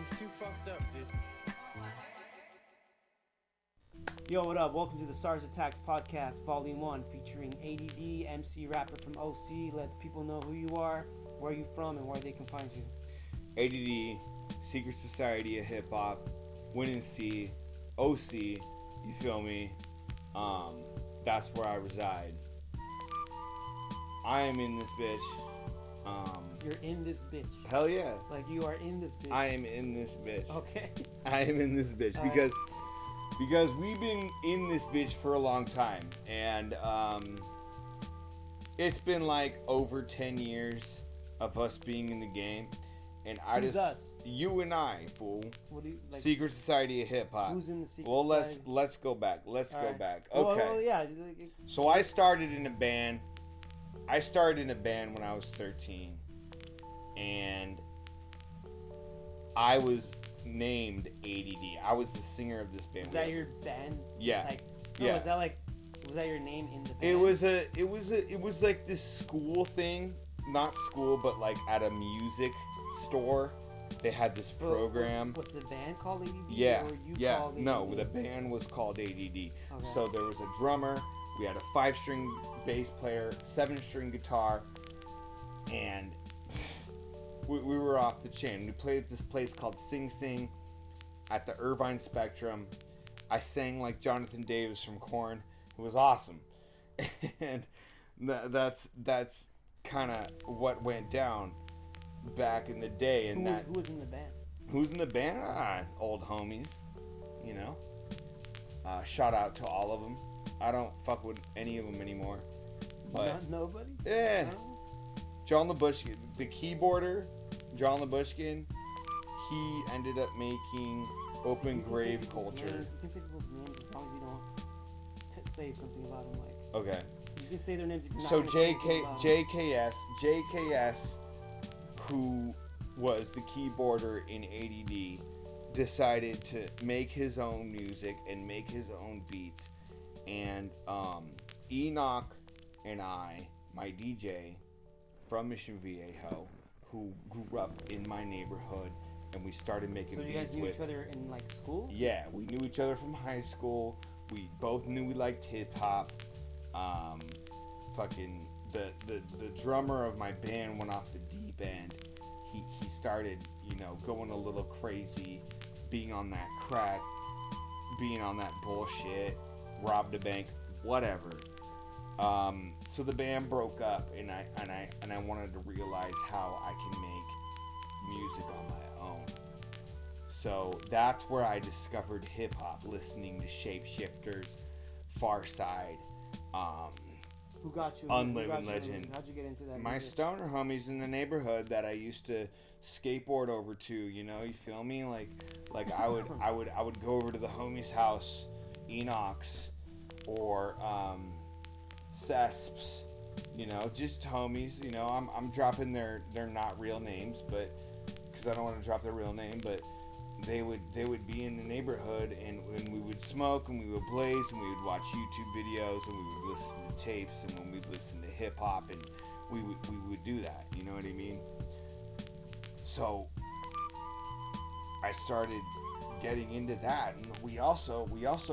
He's too fucked up, dude. Yo, what up? Welcome to the Sars Attacks Podcast, Volume 1, featuring A.D.D, MC rapper from OC. Let the people know who you are, where you from, and where they can find you. A.D.D, Secret Society of Hip Hop, Winning C, OC, you feel me? That's where I reside. I am in this bitch. You're in this bitch. Hell yeah. Like, you are in this bitch. I am in this bitch. Okay. I am in this bitch because we've been in this bitch for a long time, and it's been like over 10 years of us being in the game, and Who's us? You and I, fool. What do you like? Secret Society of Hip Hop. Who's in the Secret Well, Society? let's go back. Let's All go right. back. Okay. Well, yeah. So I started in a band. I started in a band when I was 13, and I was named A.D.D. I was the singer of this band. Was that your band? Yeah. Like, Yeah. Was that your name in the band? It was like this school thing, not school, but like at a music store. They had this program. What's the band called? A.D.D? Yeah, Or you yeah. called No, A.D.D? the band was called A.D.D. Okay. So there was a drummer. We had a 5-string bass player, 7-string guitar, and we were off the chain. We played at this place called Sing Sing at the Irvine Spectrum. I sang like Jonathan Davis from Korn. It was awesome, and that's kind of what went down back in the day. And Who was in the band? Who's in the band? Old homies, you know. Shout out to all of them. I don't fuck with any of them anymore. But Not nobody? yeah, No? John Labushkin, the keyboarder, John Labushkin, he ended up making Open You can say Grave people's Culture. names- You can say people's names as long as you don't say something about them. Like, Okay. you can say their names if you're not So gonna say anything about 'em. JKS, who was the keyboarder in A.D.D, decided to make his own music and make his own beats. And Enoch and I, my DJ from Mission Viejo, who grew up in my neighborhood, and we started making So you beats guys knew with. each other in like school? Yeah, we knew each other from high school. We both knew we liked hip hop. Fucking the drummer of my band went off the deep end. He started, going a little crazy, being on that crack, being on that bullshit, robbed a bank, whatever. So the band broke up, and I wanted to realize how I can make music on my own. So that's where I discovered hip hop, listening to Shapeshifters, Far Side, Who got you? Unliving Legend. How'd you get into that? My music? stoner homies in the neighborhood that I used to skateboard over to. You feel me? Like I would go over to the homie's house, Enoch's, or Cesps. Just homies. I'm dropping their not real names, but because I don't want to drop their real name, but they would be in the neighborhood, and we would smoke, and we would blaze, and we would watch YouTube videos, and we would listen to tapes, and when we'd listen to hip hop, and we would do that. You know what I mean? So I started getting into that, and we also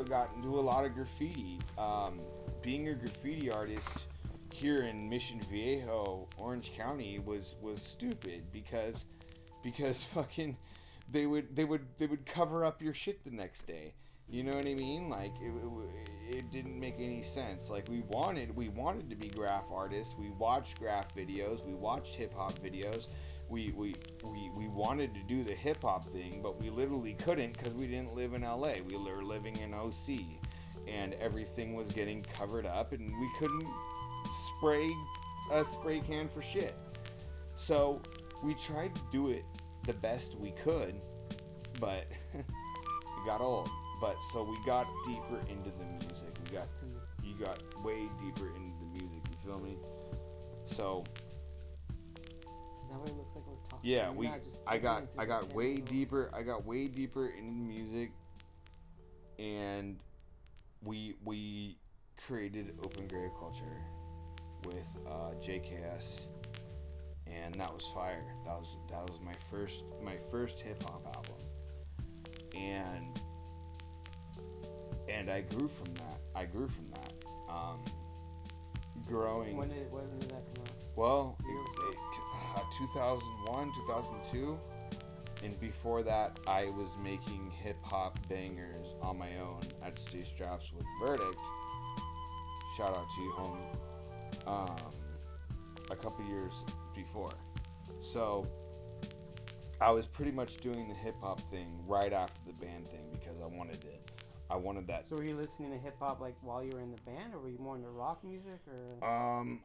got into a lot of graffiti. Being a graffiti artist here in Mission Viejo, Orange County, was stupid because fucking they would cover up your shit the next day. You know what I mean? Like it didn't make any sense. Like we wanted to be graph artists. We watched graph videos. We watched hip hop videos. We wanted to do the hip hop thing, but we literally couldn't because we didn't live in LA. We were living in OC, and everything was getting covered up, and we couldn't spray a spray can for shit. So we tried to do it the best we could, but it got old. But so we got deeper into the music. You got way deeper into the music. You feel me? So Is that what it looks like we're talking? yeah, We're not just I got into the way general- deeper. I got way deeper into the music, and we created Open Grave Culture with JKS and that was fire. That was my first hip hop album, and I grew from that. Growing. When did that come out? Well, 2001, 2002, and before that, I was making hip hop bangers on my own. I'd stay straps with Verdict. Shout out to you, homie. A couple years before, so I was pretty much doing the hip hop thing right after the band thing because I wanted it. I wanted that. So were you listening to hip hop like while you were in the band, or were you more into rock music, or?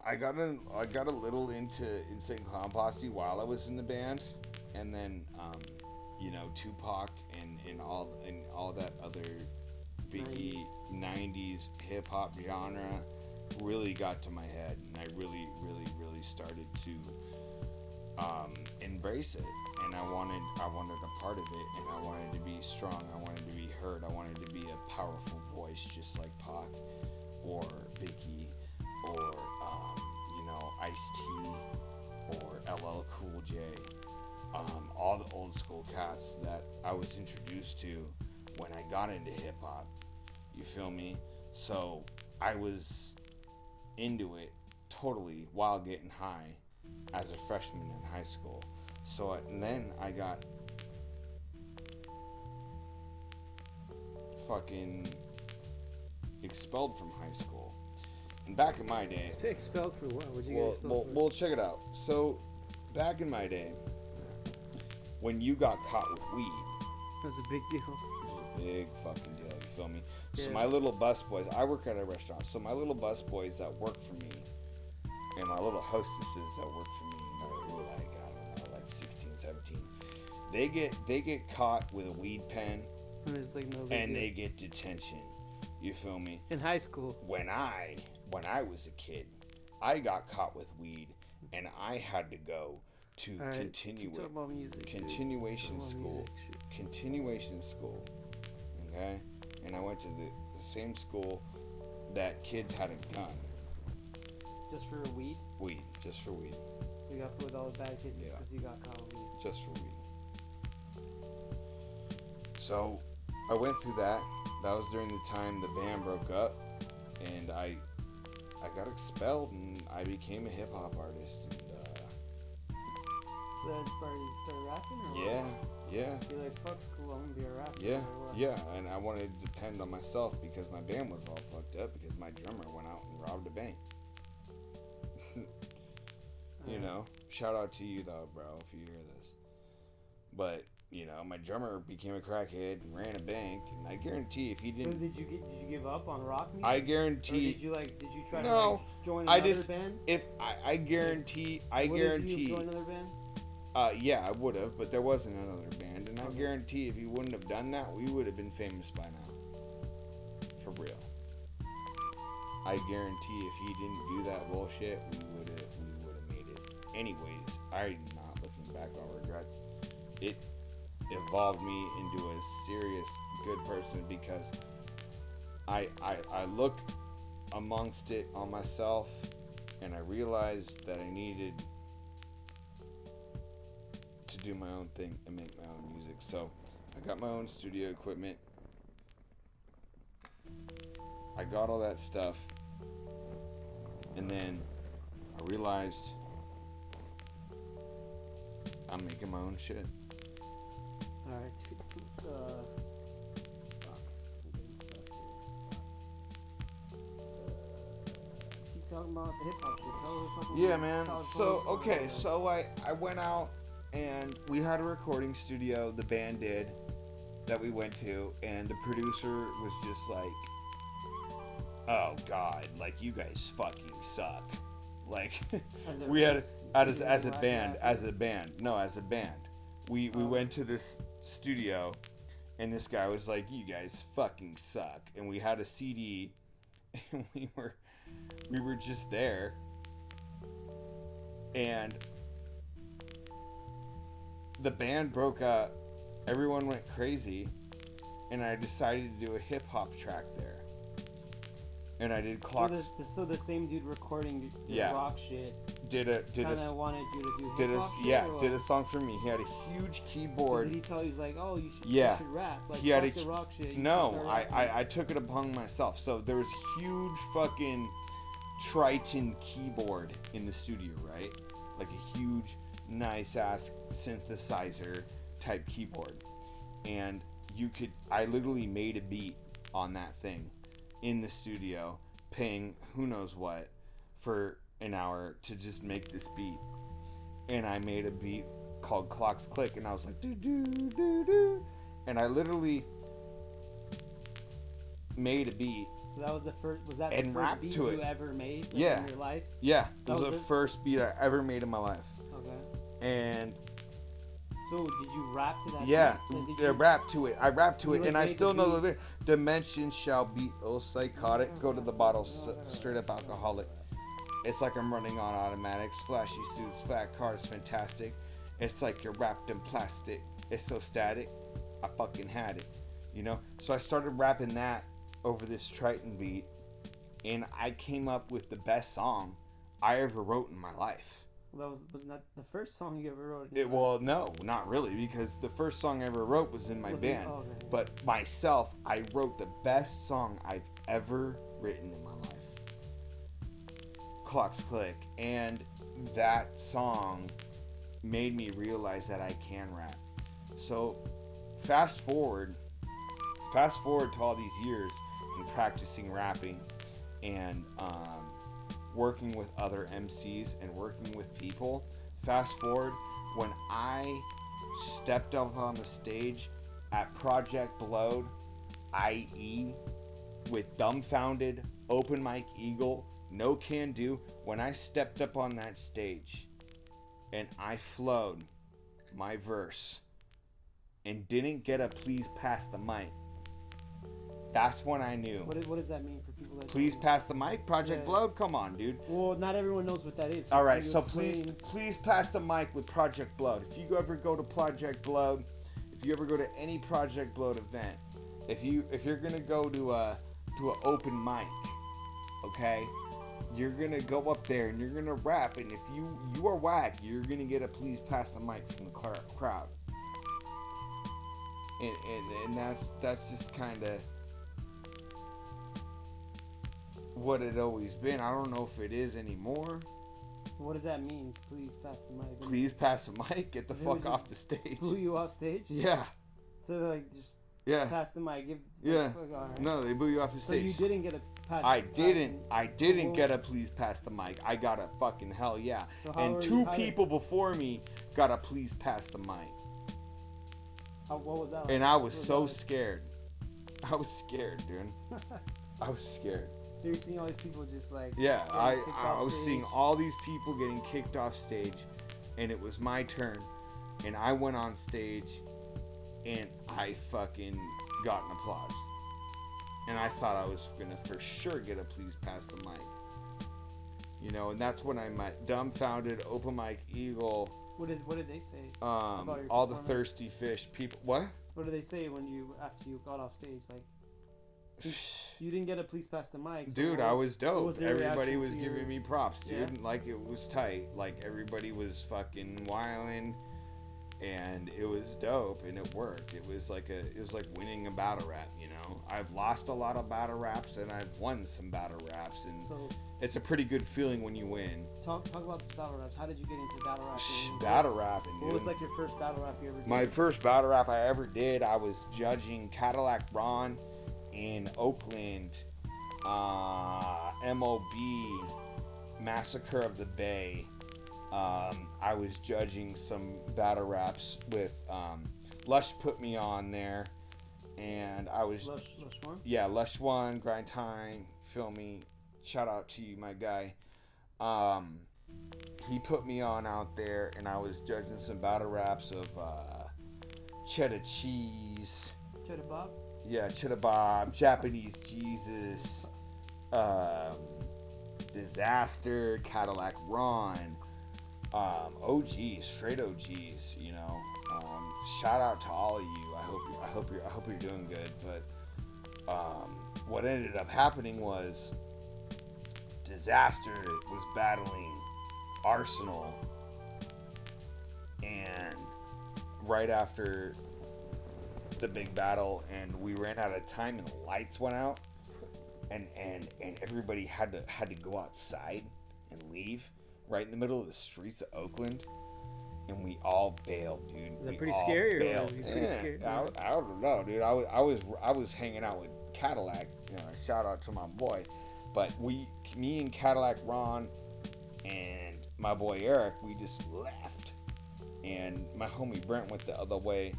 I got a little into Insane Clown Posse while I was in the band, and then Tupac and all that other Biggie 90s hip hop genre really got to my head, and I really started to embrace it, and I wanted a part of it, and I wanted to be strong, I wanted to be heard, I wanted to be a powerful voice just like Pac or Biggie or Ice-T or LL Cool J, all the old school cats that I was introduced to when I got into hip hop. You feel me? So I was into it totally while getting high as a freshman in high school. So and then I got fucking expelled from high school. And back in my day, Expelled for what? What'd you get expelled for? Well, check it out. So back in my day, when you got caught with weed, That was a big deal. it was a big fucking deal. You feel me? Yeah. So my little bus boys, I work at a restaurant. So my little bus boys that work for me, and my little hostesses that work for me, who are like, I don't know, like 16, 17, they get caught with a weed pen, And it's like no big and deal. they get detention. You feel me? In high school. When I was a kid, I got caught with weed, and I had to go to All right, keep talking about music, continuation dude. school. Continuation school. Okay? And I went to the same school that kids had a gun. Just for weed? Weed. Just for weed. So you got put with all the bad kids just Yeah. because you got caught with weed. Just for weed. So I went through that. That was during the time the band broke up, and I got expelled, and I became a hip hop artist. And So that inspired you to start rapping? Or yeah. what? You're like, fuck school, I'm gonna be a rapper. Yeah, or what? yeah, and I wanted to depend on myself because my band was all fucked up because my drummer went out and robbed a bank. You know, shout out to you though, bro, if you hear this. But my drummer became a crackhead and ran a bank, and I guarantee if he didn't, So did you give up on rock music? I guarantee. Or did you try No, to join I another just band? if I guarantee, Would you join another band? Yeah, I would have, but there wasn't another band, and I Okay. guarantee if he wouldn't have done that, we would have been famous by now. For real. I guarantee if he didn't do that bullshit, we would have made it. Anyways, I'm not looking back on regrets. It evolved me into a serious good person because I look amongst it on myself, and I realized that I needed to do my own thing and make my own music. So I got my own studio equipment. I got all that stuff, and then I realized I'm making my own shit. Alright. Fuck. I'm getting stuck here. Keep talking about the hip hop shit. Tell the fucking Yeah, man. tell the So, story okay, about so I went out and we had a recording studio, the band did, that we went to, and the producer was just like, oh God, like, you guys fucking suck. Like, As a we had, race, as a black band, rap. as a band. No, as a band. We went to this studio, and this guy was like, you guys fucking suck. And we had a CD, and we were just there, and the band broke up, everyone went crazy, and I decided to do a hip-hop track there. and I did clocks. So the same dude recording the Yeah. rock shit Did kind of wanted you to do did hip a hop shit. yeah or did a song for me. He had a huge So keyboard. did he tell you, he's like, oh, you Yeah. should rap? Like, He had fuck a- the rock shit. You No, should start rapping. I took it upon myself. So there was huge fucking Triton keyboard in the studio, right? Like a huge, nice ass synthesizer type keyboard, and I literally made a beat on that thing in the studio, paying who knows what for an hour to just make this beat. And I made a beat called Clocks Click, and I was like, do do do do, and I literally made a beat. So that was the first. Was that And the rap first beat to you it. ever made? Like, Yeah. In your life? Yeah, That it was was the it? first beat I ever made in my life. Okay. And So did you rap to that? yeah, beat? And did I you- rapped to it. I rapped to You, it, like, and I made still the know beat? the lyric. Dimensions shall be ill psychotic. Go to the bottle, straight up alcoholic. It's like I'm running on automatics. Flashy suits, fat cars, fantastic. It's like you're wrapped in plastic. It's so static. I fucking had it, you know. So I started rapping that over this Triton beat, and I came up with the best song I ever wrote in my life. Well, that wasn't that the first song you ever wrote? in your life? Well, no, not really, because the first song I ever wrote was in my Was it- band. oh, okay. But myself, I wrote the best song I've ever written in my life. Clocks Click. And that song made me realize that I can rap. So fast forward to all these years and practicing rapping and working with other MCs and working with people. Fast forward when I stepped up on the stage at Project Blowed, i.e. with Dumbfounded, Open Mic Eagle, No Can Do, when I stepped up on that stage and I flowed my verse and didn't get a please pass the mic, that's when I knew. What does that mean for people that Please don't- pass the mic, Project Yeah. Blowed? Come on, dude. Well, not everyone knows what that is. All right, Can you so explain? please pass the mic with Project Blowed. If you ever go to Project Blowed, if you ever go to any Project Blowed event, if you're gonna go to an open mic, okay, you're gonna go up there and you're gonna rap, and if you are whack, you're gonna get a please pass the mic from the crowd. And that's just kind of what it always been. I don't know if it is anymore. What does that mean? Please pass the mic. Please pass the mic. Get the So they would fuck off the stage. Blew you off stage? Yeah. So they're like, just Yeah. pass the mic. Yeah. Fuck, all right. No, they blew you off the So stage. you didn't get a pass. I didn't Well, get a please pass the mic. I got a fucking hell yeah. So how And are two you- how did- people before me got a please pass the mic. What was that like? And I was What so that scared. I was scared, dude. I was scared. like? So you're seeing all these people just like. Yeah, getting kicked I off was seeing stage? all these people getting kicked off stage, and it was my turn, and I went on stage, and I fucking got an applause, and I thought I was gonna for sure get a please pass the mic, you know, and that's when I met Dumbfounded, Open Mic Eagle, What did they say? About your all the performance? thirsty fish people. What? What did they say after you got off stage? Like, since you didn't get a please pass the mic. So Dude, what- I was what dope. was their Everybody reaction was to giving your- me props, dude. Yeah? Like, it was tight. Like, everybody was fucking wilding, and it was dope, and it worked. It was like winning a battle rap, you know. I've lost a lot of battle raps, and I've won some battle raps, and So it's a pretty good feeling when you win. talk about this battle rap. How did you get into battle rapping? Battle rapping, dude. What was like your first battle rap you ever did? My first battle rap I ever did, I was judging Cadillac Ron in Oakland, MOB, Massacre of the Bay. I was judging some battle raps with Lush put me on there, and I was Lush one? yeah, Lush One, Grind Time, Filmy. Shout out to you, my guy. He put me on out there, and I was judging some battle raps of Cheddar Cheese. Cheddar Bob? Yeah, Cheddar Bob, Japanese Jesus, Disaster, Cadillac Ron, OGs, straight OGs, you know. Shout out to all of you. I hope you're doing good. But what ended up happening was Disaster was battling Arsenal, and right after the big battle, and we ran out of time, and the lights went out, and everybody had to go outside and leave right in the middle of the streets of Oakland, and we all bailed, dude. Is that pretty scary? Bailed. Or were you pretty scared? I don't know, dude. I was hanging out with Cadillac. You know, shout out to my boy. But me and Cadillac Ron and my boy Eric, we just left, and my homie Brent went the other way.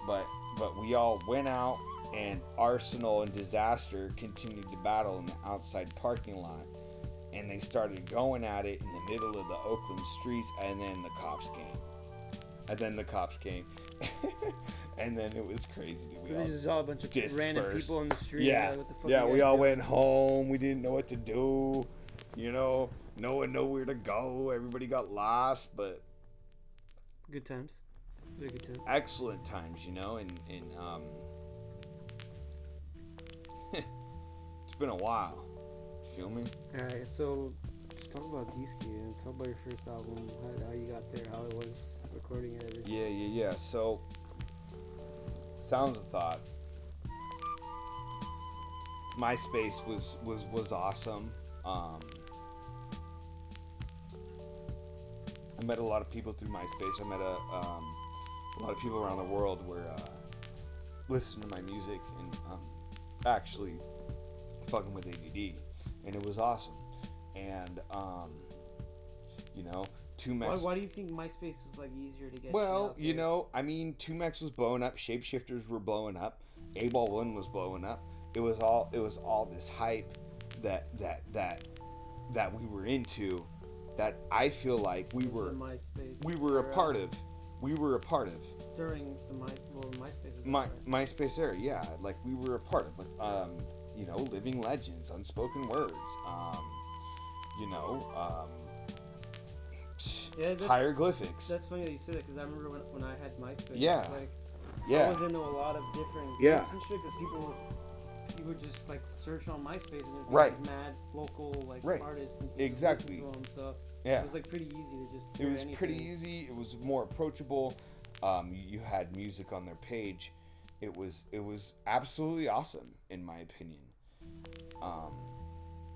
But we all went out, and Arsenal and Disaster continued to battle in the outside parking lot, and they started going at it in the middle of the Oakland streets, and then the cops came. And then it was crazy. So this is all a bunch of dispersed. random people in the street. Yeah, What the fuck yeah. you We guys all do? went home. We didn't know what to do. You know, no one knew where to go. Everybody got lost, but Good times. Very good times. excellent times. You know, and it's been a while. Feel me? All right, so just talk about D-Ski and talk about your first album, how you got there, how it was recording it, everything. Yeah. So, Sounds of Thought. MySpace was awesome. I met a lot of people through MySpace. I met a lot of people around the world were listening to my music and actually fucking with A.D.D. and it was awesome. And you know, 2Mex. Why do you think MySpace was like easier to get? Well, you know, I mean, 2Mex was blowing up. Shapeshifters were blowing up. A-Ball 1 was blowing up. It was all this hype that we were into, that I feel like we were a part of. We were a part of during the MySpace. Was MySpace era, yeah. Like we were a part of, like, you know, Living Legends, Unspoken Words, you know, Hieroglyphics. That's funny that you said that, because I remember when I had MySpace. Yeah. Like, Yeah. I was into a lot of different Yeah. groups and shit, because you would just like search on MySpace and it'd be Right. like mad local like Right. artists and Exactly. listen to them. So Yeah. it was like pretty easy to just. It hear was anything. pretty easy. It was more approachable. You had music on their page. It was absolutely awesome in my opinion.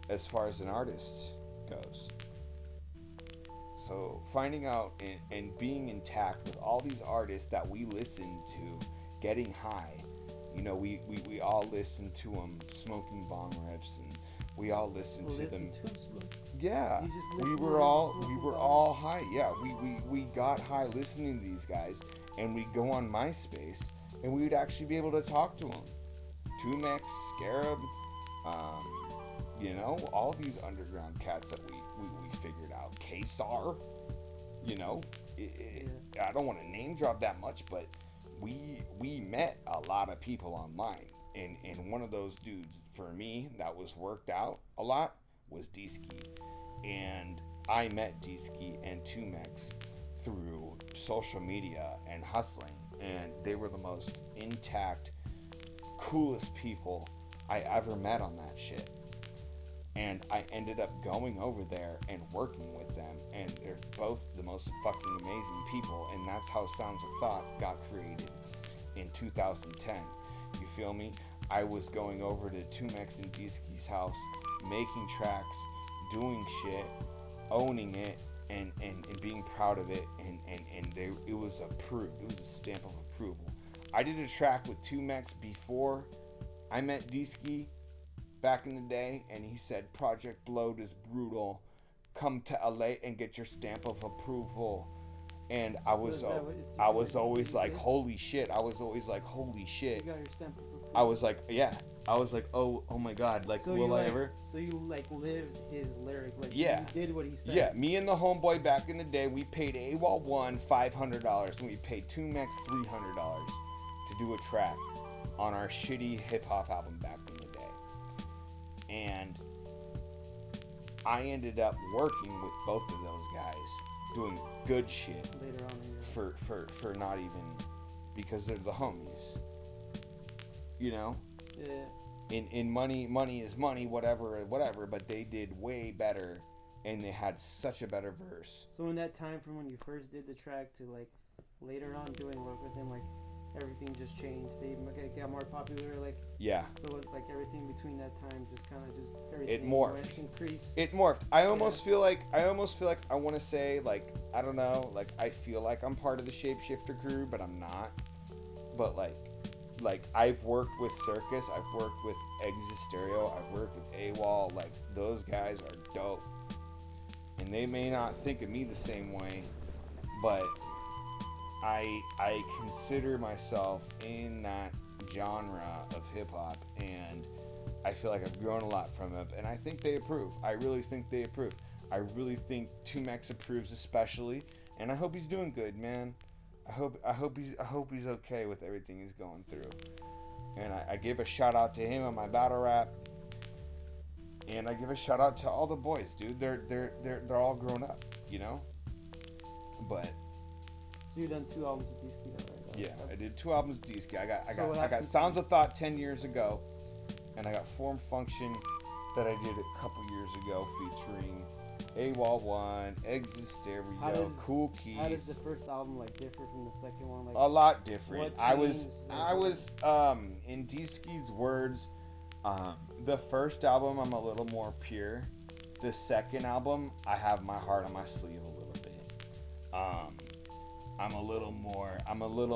As far as an artist goes. So finding out and being intact with all these artists that we listened to, getting high. You know, we all listened to them smoking bong rips, and we all listened to them. Yeah, You just we listened were to them all smoking all high. Yeah, we got high listening to these guys, and we'd go on MySpace, and we would actually be able to talk to them. 2Mex, Scarab, you know, all these underground cats that we figured out. K-Sar, you know, I don't want to name drop that much, but we met a lot of people online, and one of those dudes for me that was worked out a lot was D-Ski, and I met D-Ski and 2Mex through social media and hustling, and they were the most intact, coolest people I ever met on that shit. And I ended up going over there and working with them, and they're both the most fucking amazing people, and that's how Sounds of Thought got created in 2010. You feel me? I was going over to 2Mex and D-Ski's house, making tracks, doing shit, owning it, and being proud of it, and it was approved. It was a stamp of approval. I did a track with 2Mex before I met D-Ski back in the day, and he said, Project Blowed is brutal. Come to LA and get your stamp of approval. And I was always like, holy shit. I was always like, holy shit. You got your stamp of approval. I was like, yeah. I was like, oh my god. Like, So will I ever? So you like lived his lyric. Like, Yeah. you did what he said. Yeah, me and the homeboy back in the day, we paid AWOL 1 $500, and we paid 2Mex $300 to do a track on our shitty hip-hop album back in the day. And I ended up working with both of those guys, doing good shit Later on in your for not even, because they're the homies, you know. Yeah. in money is money, whatever, but they did way better, and they had such a better verse. So in that time from when you first did the track to like later on doing work with him, like everything just changed. They got more popular, like Yeah. so like everything between that time just kind of just everything It morphed. increased. It morphed. I almost feel like I want to say, like, I don't know, like I feel like I'm part of the Shapeshifter crew, but I'm not. But like I've worked with Circus, I've worked with Exit Stereo, I've worked with AWOL. Like, those guys are dope, and they may not think of me the same way, but I consider myself in that genre of hip hop, and I feel like I've grown a lot from it, and I think they approve. I really think they approve. I really think 2Mex approves, especially, and I hope he's doing good, man. I hope he's okay with everything he's going through. And I give a shout out to him on my battle rap, and I give a shout out to all the boys, dude. They're all grown up, you know. But So you done 2 albums with D-Ski, right? yeah, I did 2 albums with D-Ski. I got So I got Sounds of Thought 10 years ago, and I got Form Function that I did a couple years ago featuring AWOL 1, Exit Stereo, Cool Keys. How does the first album like differ from the second one? Like a lot different. what I was changed? in D-Ski's words, the first album I'm a little more pure. The second album, I have my heart on my sleeve a little bit. I'm a little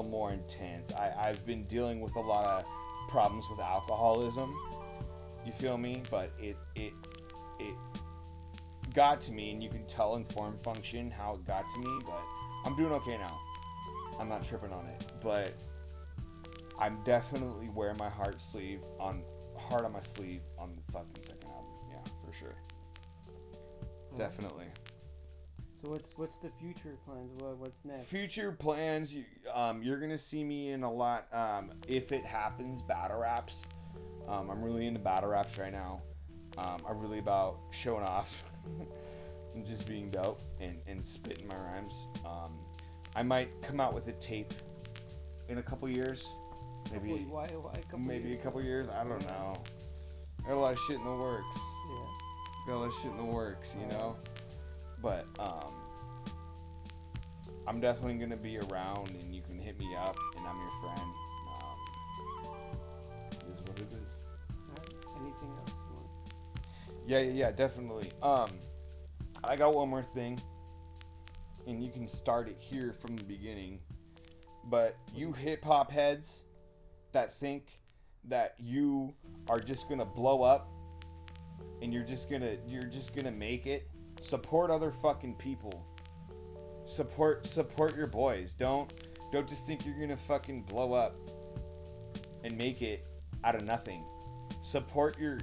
more intense. I've been dealing with a lot of problems with alcoholism. You feel me? But it got to me, and you can tell in Form Function how it got to me, but I'm doing okay now. I'm not tripping on it, but I'm definitely wearing my heart on my sleeve on the fucking second album. Yeah, for sure. Definitely. So what's the future plans? What's next? Future plans, you're gonna see me in a lot. If it happens, battle raps. I'm really into battle raps right now. I'm really about showing off and just being dope and spitting my rhymes. I might come out with a tape in a couple years. Maybe Why a couple maybe years? a couple years. I don't know. Got a lot of shit in the works. Yeah. Got a lot of shit in the works, you know. But I'm definitely gonna be around, and you can hit me up, and I'm your friend. It is what it is. Alright. Anything else you want? Yeah, definitely. I got one more thing, and you can start it here from the beginning. But you hip hop heads that think that you are just gonna blow up, and you're just gonna make it. Support other fucking people. Support your boys. Don't just think you're gonna fucking blow up and make it out of nothing. Support your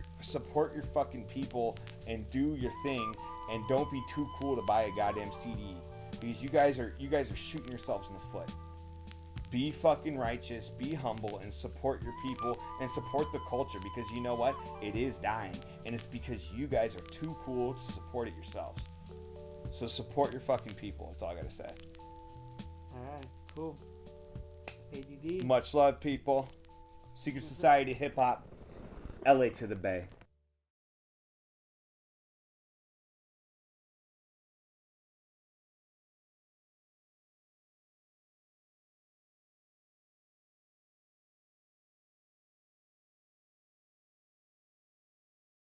fucking people and do your thing, and don't be too cool to buy a goddamn CD, because you guys are shooting yourselves in the foot. Be fucking righteous, be humble, and support your people and support the culture, because you know what? It is dying, and it's because you guys are too cool to support it yourselves. So support your fucking people. That's all I gotta say. Alright, cool. A.D.D. Much love, people. Secret Society Hip Hop, LA to the Bay.